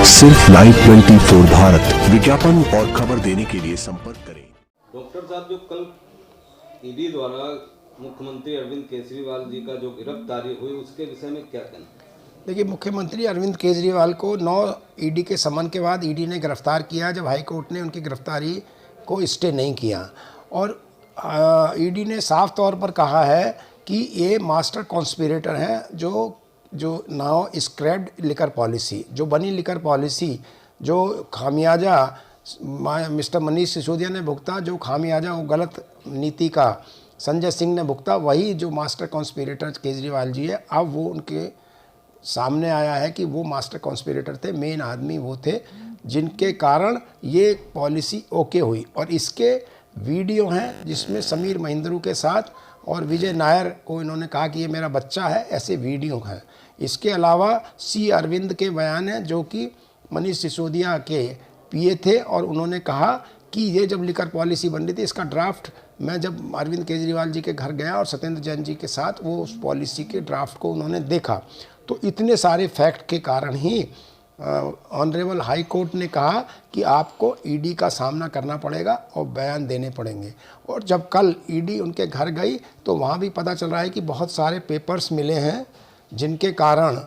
सिर्फ लाइव 24 भारत। विज्ञापन और खबर देने के लिए संपर्क करें। डॉक्टर साहब, जो कल ईडी द्वारा मुख्यमंत्री अरविंद केजरीवाल जी का जो गिरफ्तारी हुई, उसके विषय में क्या कहना? देखिए, मुख्यमंत्री अरविंद केजरीवाल को 9 ईडी के समन के बाद ईडी ने गिरफ्तार किया, जब हाई कोर्ट ने उनकी गिरफ्तारी को स्टे नहीं किया। और ईडी ने साफ तौर पर कहा है कि ये मास्टर कॉन्स्पिरेटर हैं, जो नाउ स्क्रैप्ड लिकर पॉलिसी, जो बनी लिकर पॉलिसी, जो खामियाजा मिस्टर मनीष सिसोदिया ने भुगता, जो खामियाजा वो गलत नीति का संजय सिंह ने भुगता, वही जो मास्टर कॉन्स्पिरेटर केजरीवाल जी है, अब वो उनके सामने आया है कि वो मास्टर कॉन्स्पिरेटर थे, मेन आदमी वो थे जिनके कारण ये पॉलिसी ओके हुई। और इसके वीडियो हैं जिसमें समीर महेंद्रू के साथ और विजय नायर को इन्होंने कहा कि ये मेरा बच्चा है, ऐसे वीडियो हैं। इसके अलावा सी अरविंद के बयान हैं, जो कि मनीष सिसोदिया के पीए थे, और उन्होंने कहा कि ये जब लिकर पॉलिसी बन रही थी, इसका ड्राफ्ट मैं जब अरविंद केजरीवाल जी के घर गया और सत्येंद्र जैन जी के साथ, वो उस पॉलिसी के ड्राफ्ट को उन्होंने देखा। तो इतने सारे फैक्ट के कारण ही ऑनरेबल हाई कोर्ट ने कहा कि आपको ईडी का सामना करना पड़ेगा और बयान देने पड़ेंगे। और जब कल ईडी उनके घर गई तो वहाँ भी पता चल रहा है कि बहुत सारे पेपर्स मिले हैं जिनके कारण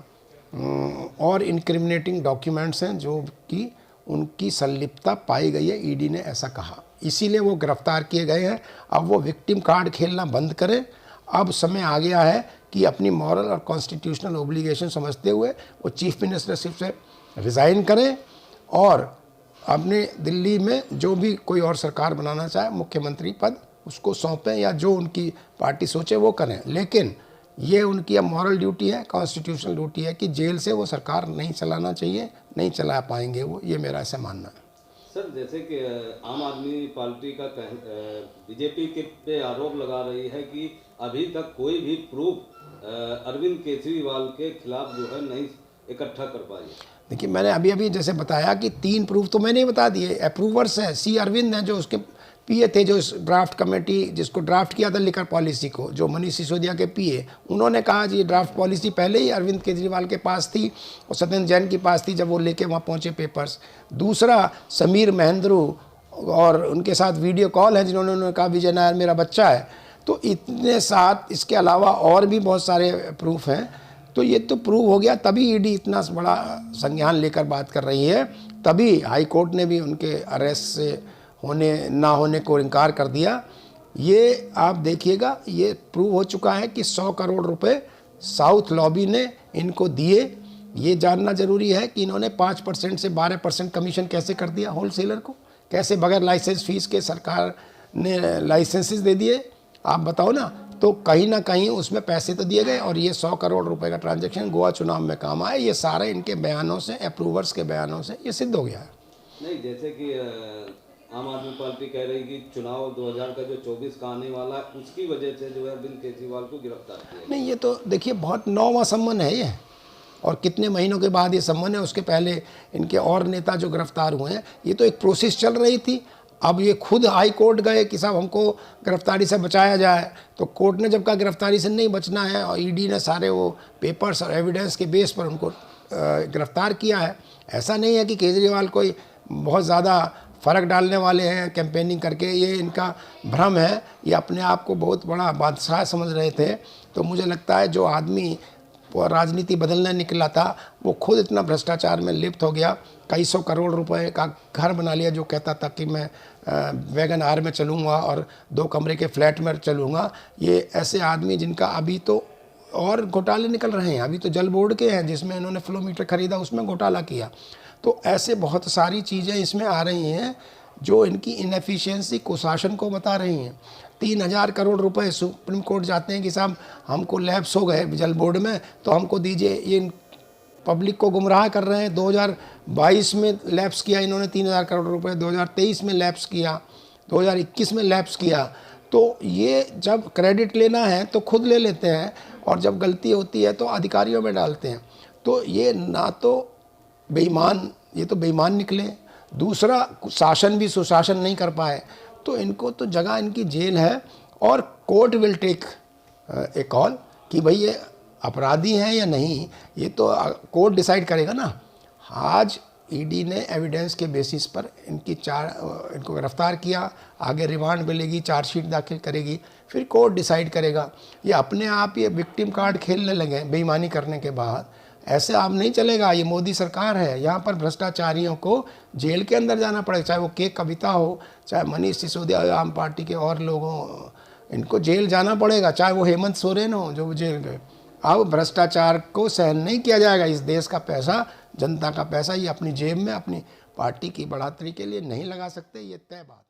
और इनक्रिमिनेटिंग डॉक्यूमेंट्स हैं जो कि उनकी संलिप्तता पाई गई है, ईडी ने ऐसा कहा। इसीलिए वो गिरफ्तार किए गए हैं। अब वो विक्टिम कार्ड खेलना बंद करें। अब समय आ गया है कि अपनी मॉरल और कॉन्स्टिट्यूशनल ओब्लिगेशन समझते हुए वो चीफ मिनिस्टरशिप से रिज़ाइन करें और अपने दिल्ली में जो भी कोई और सरकार बनाना चाहे, मुख्यमंत्री पद उसको सौंपें, या जो उनकी पार्टी सोचे वो करें। लेकिन ये उनकी अब मॉरल ड्यूटी है, कॉन्स्टिट्यूशनल ड्यूटी है कि जेल से वो सरकार नहीं चलाना चाहिए, नहीं चला पाएंगे वो, ये मेरा ऐसा मानना है। सर, जैसे कि आम आदमी पार्टी का बीजेपी के पे आरोप लगा रही है कि अभी तक कोई भी प्रूफ अरविंद केजरीवाल के खिलाफ जो है नहीं इकट्ठा कर पाई। देखिए, मैंने अभी जैसे बताया कि 3 प्रूफ तो मैंने ही बता दिए। अप्रूवर्स हैं, सी अरविंद हैं जो उसके पीए थे, जो ड्राफ्ट कमेटी जिसको ड्राफ्ट किया था लिकर पॉलिसी को, जो मनीष सिसोदिया के पीए, उन्होंने कहा जी ड्राफ्ट पॉलिसी पहले ही अरविंद केजरीवाल के पास थी और सत्येंद्र जैन के पास थी जब वो लेके वहाँ पहुँचे पेपर्स। दूसरा, समीर महेंद्रू और उनके साथ वीडियो कॉल है जिन्होंने कहा विजय नायर मेरा बच्चा है। तो इतने साथ, इसके अलावा और भी बहुत सारे प्रूफ हैं। तो ये तो प्रूव हो गया, तभी ईडी इतना बड़ा संज्ञान लेकर बात कर रही है, तभी हाई कोर्ट ने भी उनके अरेस्ट से ना होने को इनकार कर दिया। ये आप देखिएगा, ये प्रूव हो चुका है कि 100 करोड़ रुपए साउथ लॉबी ने इनको दिए। ये जानना जरूरी है कि इन्होंने 5% से 12% कमीशन कैसे कर दिया होलसेलर को, कैसे बगैर लाइसेंस फीस के सरकार ने लाइसेंसेस दे दिए, आप बताओ ना। तो कहीं ना कहीं उसमें पैसे तो दिए गए, और ये 100 करोड़ रुपए का ट्रांजैक्शन गोवा चुनाव में काम आया। ये सारे इनके बयानों से, अप्रूवर्स के बयानों से ये सिद्ध हो गया है। नहीं, जैसे कि आम आदमी पार्टी कह रही कि चुनाव 2000 का जो 24 का आने वाला है, उसकी वजह से जो है अरविंद केजरीवाल को गिरफ्तार किया। नहीं, ये तो देखिए बहुत 9वां सम्मन है ये, और कितने महीनों के बाद ये सम्मन है। उसके पहले इनके और नेता जो गिरफ्तार हुए हैं, ये तो एक प्रोसेस चल रही थी। अब ये खुद हाई कोर्ट गए कि साहब हमको गिरफ्तारी से बचाया जाए, तो कोर्ट ने जब कहा गिरफ्तारी से नहीं बचना है, और ईडी ने सारे वो पेपर्स और एविडेंस के बेस पर उनको गिरफ्तार किया है। ऐसा नहीं है कि केजरीवाल कोई बहुत ज़्यादा फ़र्क डालने वाले हैं कैंपेनिंग करके, ये इनका भ्रम है। ये अपने आप को बहुत बड़ा बादशाह समझ रहे थे। तो मुझे लगता है जो आदमी राजनीति बदलने निकला था, वो खुद इतना भ्रष्टाचार में लिप्त हो गया, कई 100 करोड़ रुपए का घर बना लिया, जो कहता था कि मैं वैगन आर में चलूँगा और 2 कमरे के फ्लैट में चलूँगा। ये ऐसे आदमी जिनका अभी तो और घोटाले निकल रहे हैं, अभी तो जल बोर्ड के हैं जिसमें इन्होंने फ्लो मीटर खरीदा, उसमें घोटाला किया। तो ऐसे बहुत सारी चीज़ें इसमें आ रही हैं जो इनकी इनएफिशिएंसी, कुशासन को बता रही हैं। 3000 करोड़ रुपए सुप्रीम कोर्ट जाते हैं कि साहब हमको लैप्स हो गए जल बोर्ड में, तो हमको दीजिए। ये पब्लिक को गुमराह कर रहे हैं। 2022 में लैप्स किया इन्होंने 3000 करोड़ रुपए, 2023 में लैप्स किया, 2021 में लैप्स किया। तो ये जब क्रेडिट लेना है तो खुद ले लेते हैं, और जब गलती होती है तो अधिकारियों में डालते हैं। तो ये ना तो बेईमान, ये तो बेईमान निकले। दूसरा, शासन भी सुशासन नहीं कर पाए। तो इनको तो जगह इनकी जेल है, और court will take a call कि भाई ये अपराधी हैं या नहीं, ये तो कोर्ट डिसाइड करेगा ना। आज ईडी ने एविडेंस के बेसिस पर इनको गिरफ्तार किया, आगे रिमांड मिलेगी, चार्जशीट दाखिल करेगी, फिर कोर्ट डिसाइड करेगा। ये अपने आप ये विक्टिम कार्ड खेलने लगे बेईमानी करने के बाद। ऐसे आप नहीं चलेगा, ये मोदी सरकार है, यहाँ पर भ्रष्टाचारियों को जेल के अंदर जाना पड़ेगा, चाहे वो के कविता हो, चाहे मनीष सिसोदिया आम पार्टी के और लोगों, इनको जेल जाना पड़ेगा, चाहे वो हेमंत सोरेन हो जो जेल गए। अब भ्रष्टाचार को सहन नहीं किया जाएगा। इस देश का पैसा, जनता का पैसा, ये अपनी जेब में अपनी पार्टी की बढ़ोतरी के लिए नहीं लगा सकते, ये तय बात।